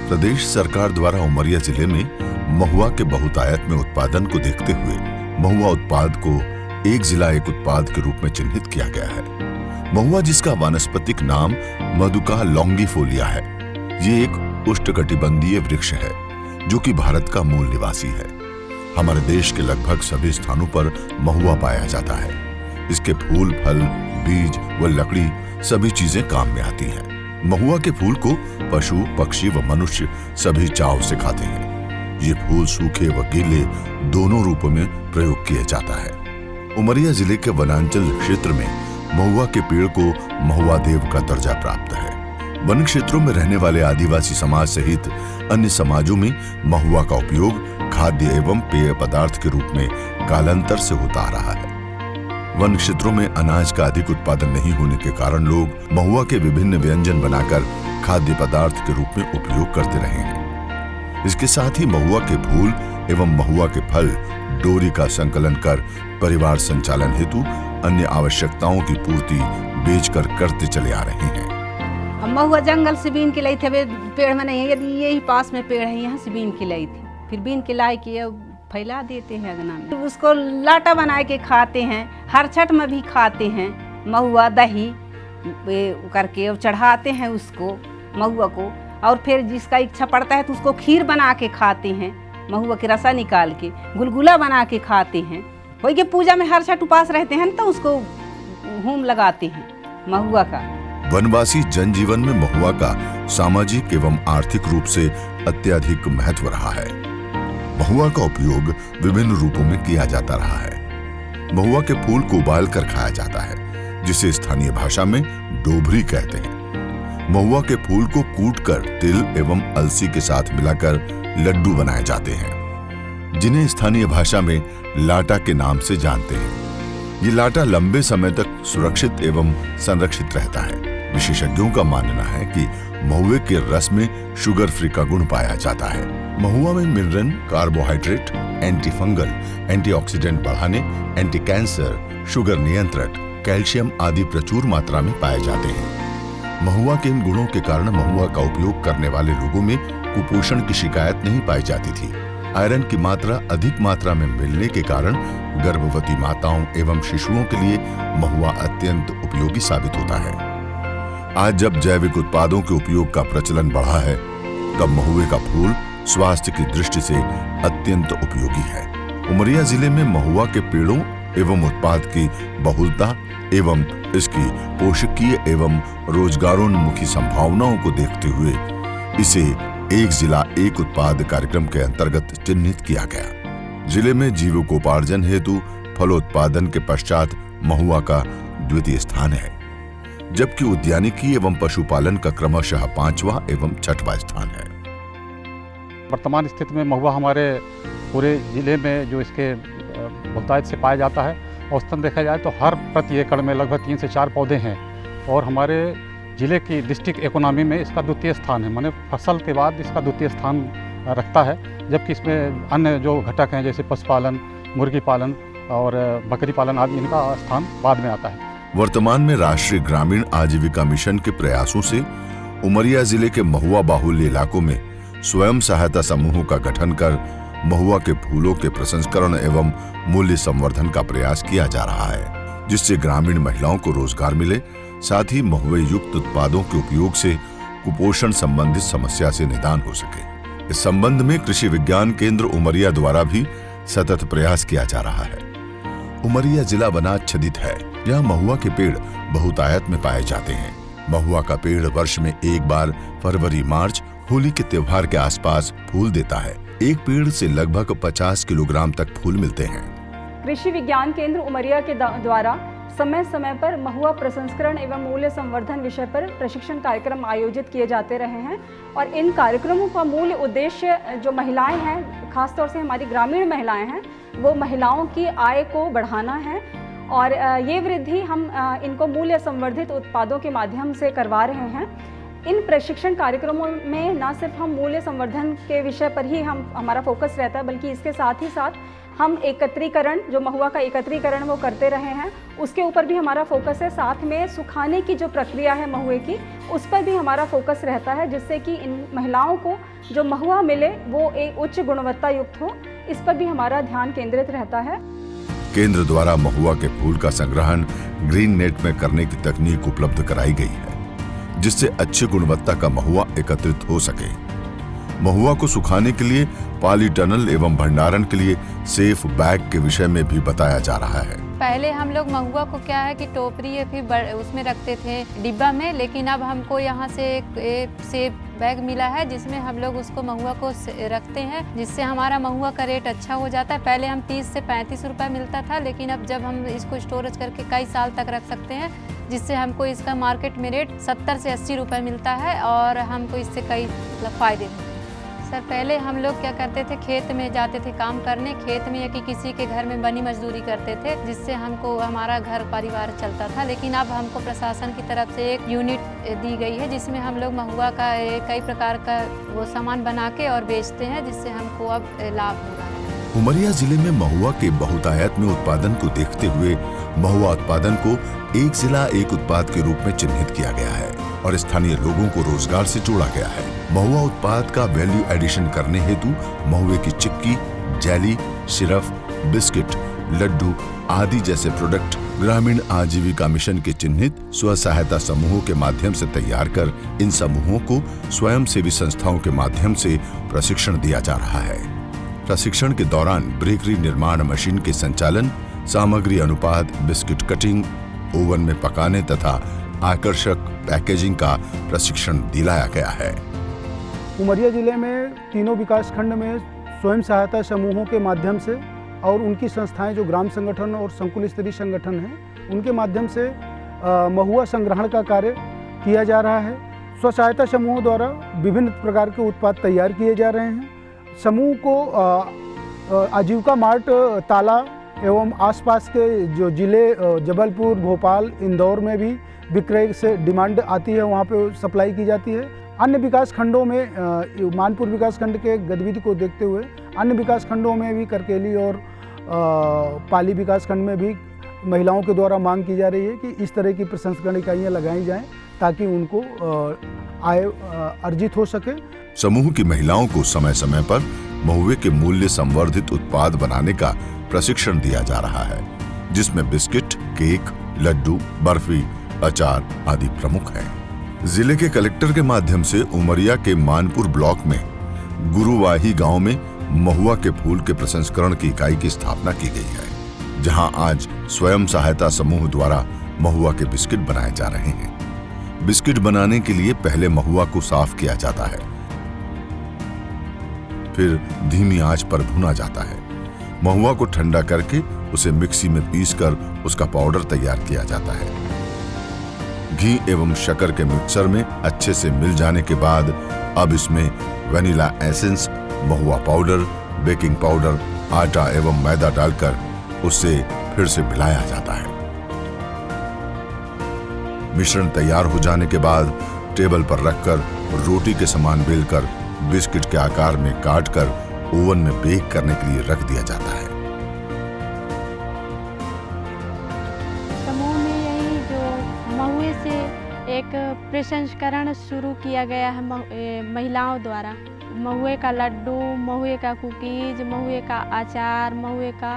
प्रदेश सरकार द्वारा उमरिया जिले में महुआ के बहुतायत में उत्पादन को देखते हुए महुआ उत्पाद को एक जिला एक उत्पाद के रूप में चिन्हित किया गया है। महुआ, जिसका वानस्पतिक नाम मधुका लॉन्गिफोलिया है, ये एक उष्णकटिबंधीय वृक्ष है जो कि भारत का मूल निवासी है। हमारे देश के लगभग सभी स्थानों पर महुआ पाया जाता है। इसके फूल, फल, बीज व लकड़ी सभी चीजें काम में आती हैं। महुआ के फूल को पशु, पक्षी व मनुष्य सभी चाव से खाते हैं। ये फूल सूखे व गीले दोनों रूपों में प्रयोग किया जाता है। उमरिया जिले के वनांचल क्षेत्र में महुआ के पेड़ को महुआ देव का दर्जा प्राप्त है। वन क्षेत्रों में रहने वाले आदिवासी समाज सहित अन्य समाजों में महुआ का उपयोग खाद्य एवं पेय पदार्थ के रूप में कालांतर से होता आ रहा है। वन क्षेत्रों में अनाज का अधिक उत्पादन नहीं होने के कारण लोग महुआ के विभिन्न व्यंजन बनाकर खाद्य पदार्थ के रूप में उपयोग करते रहे हैं। इसके साथ ही महुआ के फूल एवं महुआ के फल डोरी का संकलन कर परिवार संचालन हेतु अन्य आवश्यकताओं की पूर्ति बेचकर करते चले आ रहे हैं। महुआ जंगल से बीन के लाई थे, पेड़ में नहीं है, यदि यही पास में पेड़ है, यहाँ से बीन के लाई थी, फिर बीन के लाई के फैला देते हैं अगना में। उसको लाटा बना के खाते हैं, हर छठ में भी खाते हैं। महुआ दही करके चढ़ाते हैं उसको महुआ को, और फिर जिसका इच्छा पड़ता है तो उसको खीर बना के खाते हैं। महुआ के रसा निकाल के गुलगुला बना के खाते हैं। कोई के पूजा में हर छठ उपास रहते हैं तो उसको होम लगाते हैं महुआ का। वनवासी जनजीवन में महुआ का सामाजिक एवं आर्थिक रूप से अत्यधिक महत्व रहा है। महुआ का उपयोग विभिन्न रूपों में किया जाता रहा है। महुआ के फूल को उबाल कर खाया जाता है, जिसे स्थानीय भाषा में डोभरी कहते हैं। महुआ के फूल को कूटकर तिल एवं अलसी के साथ मिलाकर लड्डू बनाए जाते हैं, जिन्हें स्थानीय भाषा में लाटा के नाम से जानते हैं। ये लाटा लंबे समय तक सुरक्षित एवं संरक्षित रहता है। विशेषज्ञों का मानना है कि महुए के रस में शुगर फ्री का गुण पाया जाता है। महुआ में mineral, carbohydrate, anti fungal, antioxidant बढ़ाने, एंटी कैंसर, शुगर नियंत्रक, कैल्शियम आदि प्रचुर मात्रा में पाए जाते हैं। महुआ के इन गुणों के कारण महुआ का उपयोग करने वाले लोगों में कुपोषण की शिकायत नहीं पाई जाती थी। आयरन की मात्रा अधिक मात्रा में मिलने के कारण गर्भवती माताओं एवं शिशुओं के लिए महुआ अत्यंत उपयोगी साबित होता है। आज जब जैविक उत्पादों के उपयोग का प्रचलन बढ़ा है, तब महुए का फूल स्वास्थ्य की दृष्टि से अत्यंत उपयोगी है। उमरिया जिले में महुआ के पेड़ों एवं उत्पाद की बहुलता एवं इसकी पोषकीय एवं रोजगारोन्मुखी संभावनाओं को देखते हुए इसे एक जिला एक उत्पाद कार्यक्रम के अंतर्गत चिन्हित किया गया। जिले में जीविकोपार्जन हेतु फलोत्पादन के पश्चात महुआ का द्वितीय स्थान है, जबकि उद्यानिकी एवं पशुपालन का क्रमशः 5वां एवं 6वां स्थान है। वर्तमान स्थिति में महुआ हमारे पूरे जिले में जो इसके बहुतायत से पाया जाता है, औसतन देखा जाए तो हर प्रति एकड़ में लगभग 3 से 4 पौधे हैं, और हमारे जिले की डिस्ट्रिक्ट इकोनॉमी में इसका द्वितीय स्थान है। माने फसल के बाद इसका द्वितीय स्थान रखता है, जबकि इसमें अन्य जो घटक हैं जैसे पशुपालन, मुर्गी पालन और बकरी पालन आदि, इनका स्थान बाद में आता है। वर्तमान में राष्ट्रीय ग्रामीण आजीविका मिशन के प्रयासों से उमरिया जिले के महुआ बाहुल्य इलाकों में स्वयं सहायता समूहों का गठन कर महुआ के फूलों के प्रसंस्करण एवं मूल्य संवर्धन का प्रयास किया जा रहा है, जिससे ग्रामीण महिलाओं को रोजगार मिले, साथ ही महुए युक्त उत्पादों के उपयोग से कुपोषण संबंधित समस्या से निदान हो सके। इस संबंध में कृषि विज्ञान केंद्र उमरिया द्वारा भी सतत प्रयास किया जा रहा है। उमरिया जिला वनाच्छादित है। यहाँ महुआ के पेड़ बहुतायत में पाए जाते हैं। महुआ का पेड़ वर्ष में एक बार फरवरी मार्च होली के त्योहार के आसपास फूल देता है। एक पेड़ से लगभग 50 किलोग्राम तक फूल मिलते हैं। कृषि विज्ञान केंद्र उमरिया के द्वारा समय समय पर महुआ प्रसंस्करण एवं मूल्य संवर्धन विषय पर प्रशिक्षण कार्यक्रम आयोजित किए जाते रहे हैं, और इन कार्यक्रमों का मूल उद्देश्य जो महिलाएं हैं, खासतौर से हमारी ग्रामीण महिलाएं हैं, वो महिलाओं की आय को बढ़ाना है, और ये वृद्धि हम इनको मूल्य संवर्धित उत्पादों के माध्यम से करवा रहे हैं। इन प्रशिक्षण कार्यक्रमों में न सिर्फ हम मूल्य संवर्धन के विषय पर ही हमारा फोकस रहता है, बल्कि इसके साथ ही साथ हम एकत्रीकरण, जो महुआ का एकत्रीकरण वो करते रहे हैं, उसके ऊपर भी हमारा फोकस है। साथ में सुखाने की जो प्रक्रिया है महुए की, उस पर भी हमारा फोकस रहता है, जिससे कि इन महिलाओं को जो महुआ मिले वो एक उच्च गुणवत्ता युक्त हो। इस पर भी हमारा ध्यान केंद्रित रहता है। केंद्र द्वारा महुआ के फूल का संग्रहण ग्रीन नेट में करने की तकनीक उपलब्ध कराई गई है, जिससे अच्छी गुणवत्ता का महुआ एकत्रित हो सके। महुआ को सुखाने के लिए पॉलीटनल एवं भंडारण के लिए सेफ बैग के विषय में भी बताया जा रहा है। पहले हम लोग महुआ को क्या है कि टोपरी या फिर उसमें रखते थे डिब्बा में, लेकिन अब हमको यहाँ से एक सेफ बैग मिला है जिसमें हम लोग उसको महुआ को रखते हैं, जिससे हमारा महुआ का रेट अच्छा हो जाता है। पहले हम 30 से 35 रुपये मिलता था, लेकिन अब जब हम इसको स्टोरेज करके कई साल तक रख सकते हैं, जिससे हमको इसका मार्केट में रेट 70 से 80 रुपये मिलता है और हमको इससे कई फ़ायदे हैं। सर पहले हम लोग क्या करते थे, खेत में जाते थे काम करने, खेत में या कि किसी के घर में बनी मजदूरी करते थे, जिससे हमको हमारा घर परिवार चलता था। लेकिन अब हमको प्रशासन की तरफ से एक यूनिट दी गई है, जिसमें हम लोग महुआ का कई प्रकार का वो सामान बना के और बेचते हैं, जिससे हमको अब लाभ हो रहा है। उमरिया जिले में महुआ के बहुतायत में उत्पादन को देखते हुए महुआ उत्पादन को एक जिला एक उत्पाद के रूप में चिन्हित किया गया है और स्थानीय लोगों को रोजगार से जोड़ा गया है। महुआ उत्पाद का वैल्यू एडिशन करने हेतु महुए की चिक्की, जेली, सिरप, बिस्किट, लड्डू आदि जैसे प्रोडक्ट ग्रामीण आजीविका मिशन के चिन्हित स्व सहायता समूहों के माध्यम से तैयार कर इन समूहों को स्वयंसेवी संस्थाओं के माध्यम से प्रशिक्षण दिया जा रहा है। प्रशिक्षण के दौरान बेकरी निर्माण मशीन के संचालन, सामग्री अनुपात, बिस्किट कटिंग, ओवन में पकाने तथा आकर्षक पैकेजिंग का प्रशिक्षण दिलाया गया है। उमरिया जिले में तीनों विकास खंड में स्वयं सहायता समूहों के माध्यम से और उनकी संस्थाएं जो ग्राम संगठन और संकुल स्तरीय संगठन हैं, उनके माध्यम से महुआ संग्रहण का कार्य किया जा रहा है। स्व सहायता समूहों द्वारा विभिन्न प्रकार के उत्पाद तैयार किए जा रहे हैं। समूह को आजीविका मार्ट ताला एवं आसपास के जो जिले जबलपुर, भोपाल, इंदौर में भी विक्रय से डिमांड आती है, वहाँ पे सप्लाई की जाती है। अन्य विकास खंडों में मानपुर विकास खंड के गतिविधि को देखते हुए अन्य विकास खंडों में भी करकेली और पाली विकास खंड में भी महिलाओं के द्वारा मांग की जा रही है कि इस तरह की प्रसंस्करण इकाइयाँ लगाई जाएं ताकि उनको आय अर्जित हो सके। समूह की महिलाओं को समय समय पर महुए के मूल्य संवर्धित उत्पाद बनाने का प्रशिक्षण दिया जा रहा है, जिसमें बिस्किट, केक, लड्डू, बर्फी, अचार आदि प्रमुख हैं। जिले के कलेक्टर के माध्यम से उमरिया के मानपुर ब्लॉक में गुरुवाही गांव में महुआ के फूल के प्रसंस्करण की इकाई की स्थापना की गई है, जहां आज स्वयं सहायता समूह द्वारा महुआ के बिस्किट बनाए जा रहे हैं। बिस्किट बनाने के लिए पहले महुआ को साफ किया जाता है, फिर धीमी आंच पर भुना जाता है। महुआ को ठंडा करके उसे मिक्सी में पीसकर उसका पाउडर तैयार किया जाता है। घी एवं शक्कर के मिक्सर में अच्छे से मिल जाने के बाद अब इसमें वनीला एसेंस, महुआ पाउडर, बेकिंग पाउडर, आटा एवं मैदा डालकर उससे फिर से मिलाया जाता है। मिश्रण तैयार हो जाने के बाद टेबल पर रखकर रोटी के समान बेलकर बिस्किट के आकार में काटकर ओवन में बेक करने के लिए रख दिया जाता है। समूह में यही जो महुए से एक प्रसंस्करण शुरू किया गया है महिलाओं द्वारा। महुए का लड्डू, महुए का कुकीज, महुए का अचार, महुए का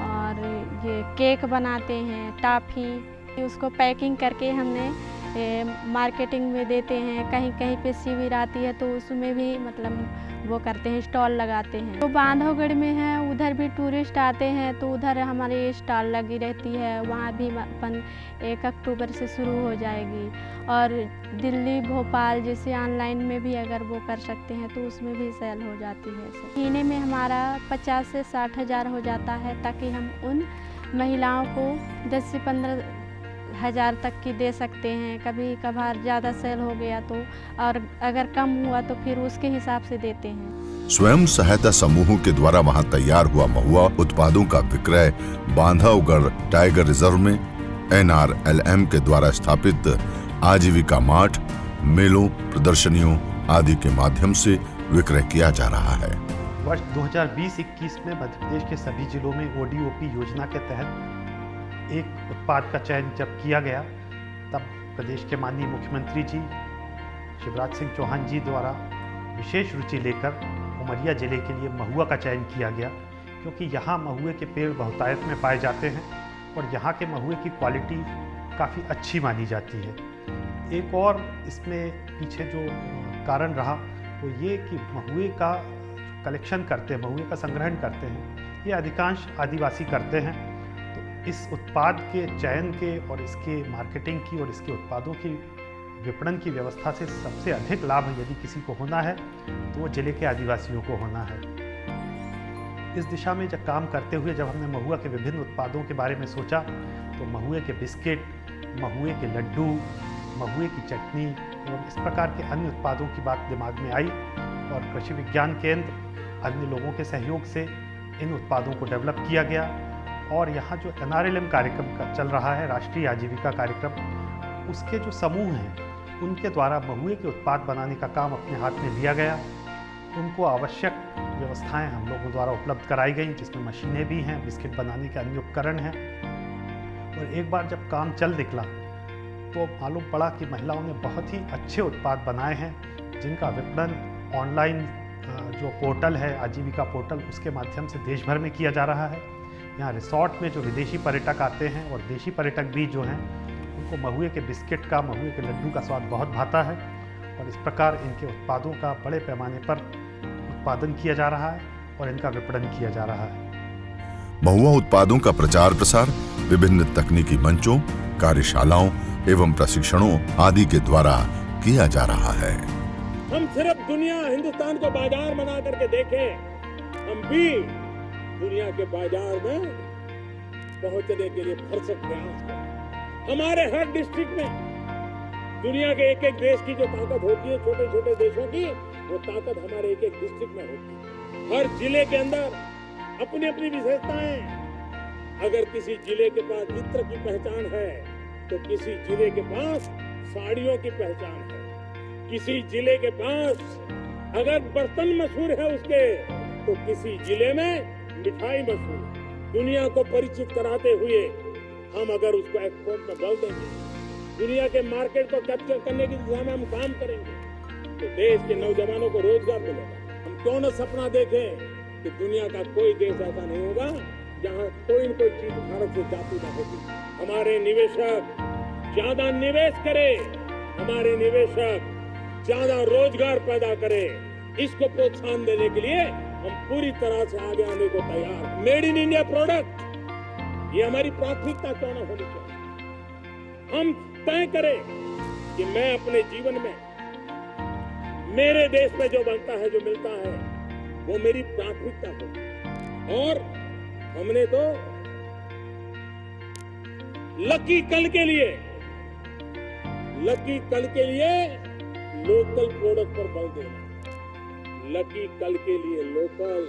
और ये केक बनाते हैं, टॉफ़ी, उसको पैकिंग करके हमने मार्केटिंग में देते हैं। कहीं कहीं पे शिविर आती है तो उसमें भी मतलब वो करते हैं, स्टॉल लगाते हैं। तो बांधवगढ़ में है, उधर भी टूरिस्ट आते हैं तो उधर हमारी स्टॉल लगी रहती है, वहाँ भी अपन 1 अक्टूबर से शुरू हो जाएगी। और दिल्ली, भोपाल जैसे ऑनलाइन में भी अगर वो कर सकते हैं तो उसमें भी सेल हो जाती है। महीने में हमारा 50 से 60 हज़ार हो जाता है, ताकि हम उन महिलाओं को 10 से 15 हज़ार तक की दे सकते हैं। कभी कभार ज़्यादा सेल हो गया तो, और अगर कम हुआ तो फिर उसके हिसाब से देते हैं। स्वयं सहायता समूहों के द्वारा वहां तैयार हुआ महुआ उत्पादों का विक्रय बांधवगढ़ टाइगर रिजर्व में NRLM के द्वारा स्थापित आजीविका मार्ट, मेलों, प्रदर्शनियों आदि के माध्यम से विक्रय किया जा रहा है। वर्ष 2020-21 में मध्य प्रदेश के सभी जिलों में ODOP योजना के तहत एक उत्पाद का चयन जब किया गया, तब प्रदेश के माननीय मुख्यमंत्री जी शिवराज सिंह चौहान जी द्वारा विशेष रुचि लेकर उमरिया जिले के लिए महुआ का चयन किया गया, क्योंकि यहाँ महुए के पेड़ बहुतायत में पाए जाते हैं और यहाँ के महुए की क्वालिटी काफ़ी अच्छी मानी जाती है। एक और इसमें पीछे जो कारण रहा वो ये कि महुए का कलेक्शन करते हैं, महुए का संग्रहण करते हैं, ये अधिकांश आदिवासी करते हैं। तो इस उत्पाद के चयन के और इसके मार्केटिंग की और इसके उत्पादों की विपणन की व्यवस्था से सबसे अधिक लाभ यदि किसी को होना है तो वो जिले के आदिवासियों को होना है। इस दिशा में जब काम करते हुए जब हमने महुआ के विभिन्न उत्पादों के बारे में सोचा तो महुए के बिस्किट, महुए के लड्डू, महुए की चटनी एवं इस प्रकार के अन्य उत्पादों की बात दिमाग में आई और कृषि विज्ञान केंद्र अन्य लोगों के सहयोग से इन उत्पादों को डेवलप किया गया। और यहाँ जो NRLM कार्यक्रम का चल रहा है, राष्ट्रीय आजीविका कार्यक्रम, उसके जो समूह हैं उनके द्वारा महुए के उत्पाद बनाने का काम अपने हाथ में लिया गया। उनको आवश्यक व्यवस्थाएं हम लोगों द्वारा उपलब्ध कराई गई, जिसमें मशीनें भी हैं, बिस्किट बनाने के अन्य उपकरण हैं। और एक बार जब काम चल निकला तो मालूम पड़ा कि महिलाओं ने बहुत ही अच्छे उत्पाद बनाए हैं, जिनका विपणन ऑनलाइन जो पोर्टल है आजीविका पोर्टल, उसके माध्यम से देश भर में किया जा रहा है। यहाँ रिसोर्ट में जो विदेशी पर्यटक आते हैं और देशी पर्यटक भी जो हैं, उनको महुए के बिस्किट का, महुए के लड्डू का स्वाद बहुत भाता है और इस प्रकार इनके उत्पादों का बड़े पैमाने पर उत्पादन किया जा रहा है और इनका विपणन किया जा रहा है। महुआ उत्पादों का प्रचार प्रसार विभिन्न तकनीकी मंचों, कार्यशालाओं एवं प्रशिक्षणों आदि के द्वारा किया जा रहा है। हम सिर्फ हिंदुस्तान को बाजार बना करके देखें, हम भी दुनिया के बाजार में पहुंचने के लिए भरसक प्रयास करें। हमारे हर डिस्ट्रिक्ट में दुनिया के एक एक देश की जो ताकत होती है, छोटे छोटे देशों की, वो ताकत हमारे एक एक डिस्ट्रिक्ट में होती है। हर जिले के अंदर अपनी अपनी विशेषताएं। अगर किसी जिले के पास इत्र की पहचान है तो किसी जिले के पास साड़ियों की पहचान है, किसी जिले के पास अगर बर्तन मशहूर है उसके तो किसी जिले में मिठाई मशहूर है। दुनिया को परिचित कराते हुए हम अगर उसको एक्सपोर्ट में बल देंगे, दुनिया के मार्केट को कैप्चर करने की दिशा में हम काम करेंगे तो देश के नौजवानों को रोजगार मिलेगा। हम क्यों न सपना देखें कि दुनिया का कोई देश ऐसा नहीं होगा जहां कोई न कोई चीज भारत से जाती न होगी। हमारे निवेशक ज्यादा निवेश करें, हमारे निवेशक ज्यादा रोजगार पैदा करें, इसको प्रोत्साहन देने के लिए हम पूरी तरह से आगे आने को तैयार। मेड इन इंडिया प्रोडक्ट, ये हमारी प्राथमिकता क्यों न होनी चाहिए। हम तय करें कि मैं अपने जीवन में मेरे देश में जो बनता है, जो मिलता है, वो मेरी प्राथमिकता हो। और हमने तो लकी कल के लिए लोकल प्रोडक्ट पर बल देना। लकी कल के लिए लोकल,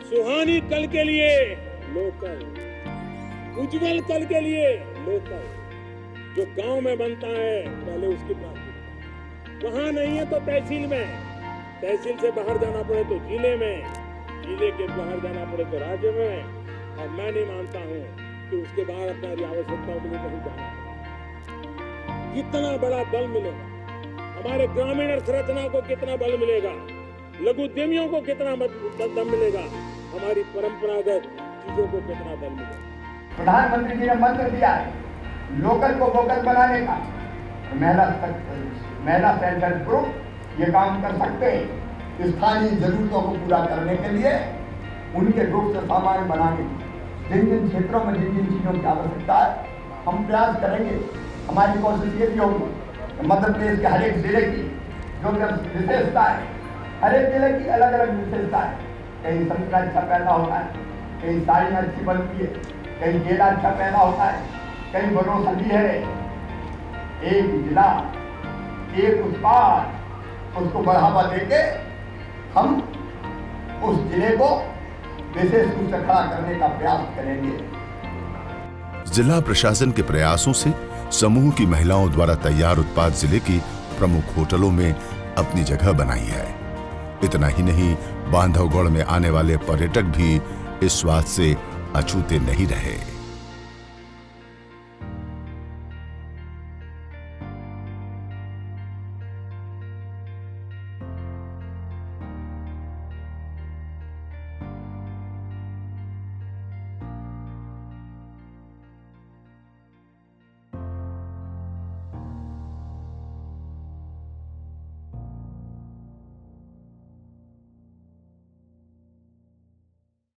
सुहानी कल के लिए लोकल, उज्जवल कल के लिए लोकल। जो गांव में बनता है पहले उसकी प्राथमिकता, वहां नहीं है तो तहसील में, तहसील से बाहर जाना पड़े तो जिले में, जिले के बाहर जाना पड़े तो राज्य में। और मैं नहीं मानता हूं कि उसके बाहर अपनी आवश्यकताओं के लिए कहीं जाना पड़े। कितना बड़ा बल मिलेगा हमारे ग्रामीण अर्थरचना को, कितना बल मिलेगा लघु उद्यमियों को, कितना दम मिलेगा हमारी परंपरागत चीजों को, कितना बल मिलेगा। प्रधानमंत्री जी ने मंत्र दिया है लोकल को वोकल बनाने का। महिला सेल्फ हेल्प ग्रुप ये काम कर सकते हैं। स्थानीय जरूरतों को पूरा करने के लिए उनके ग्रुप से सामान बनाने की, जिन जिन क्षेत्रों में जिन जिन चीज़ों की आवश्यकता है हम प्रयास करेंगे। हमारी कोशिश ये भी होगी मध्य प्रदेश के हर एक जिले की जो विशेषता है, हर एक जिले की अलग अलग विशेषता है। कहीं संतरा अच्छा पैदा होता है, कहीं साड़ियाँ अच्छी बनती है, कहीं केला अच्छा पैदा होता है, कहीं बनौषधि है। एक जिला, एक उत्पाद, उसको बढ़ावा देके हम उस जिले को विशेष रूप से खड़ा करने का प्रयास करेंगे। जिला प्रशासन के प्रयासों से समूह की महिलाओं द्वारा तैयार उत्पाद जिले की प्रमुख होटलों में अपनी जगह बनाई है। इतना ही नहीं, बांधवगढ़ में आने वाले पर्यटक भी इस स्वाद से अछूते नहीं रहे।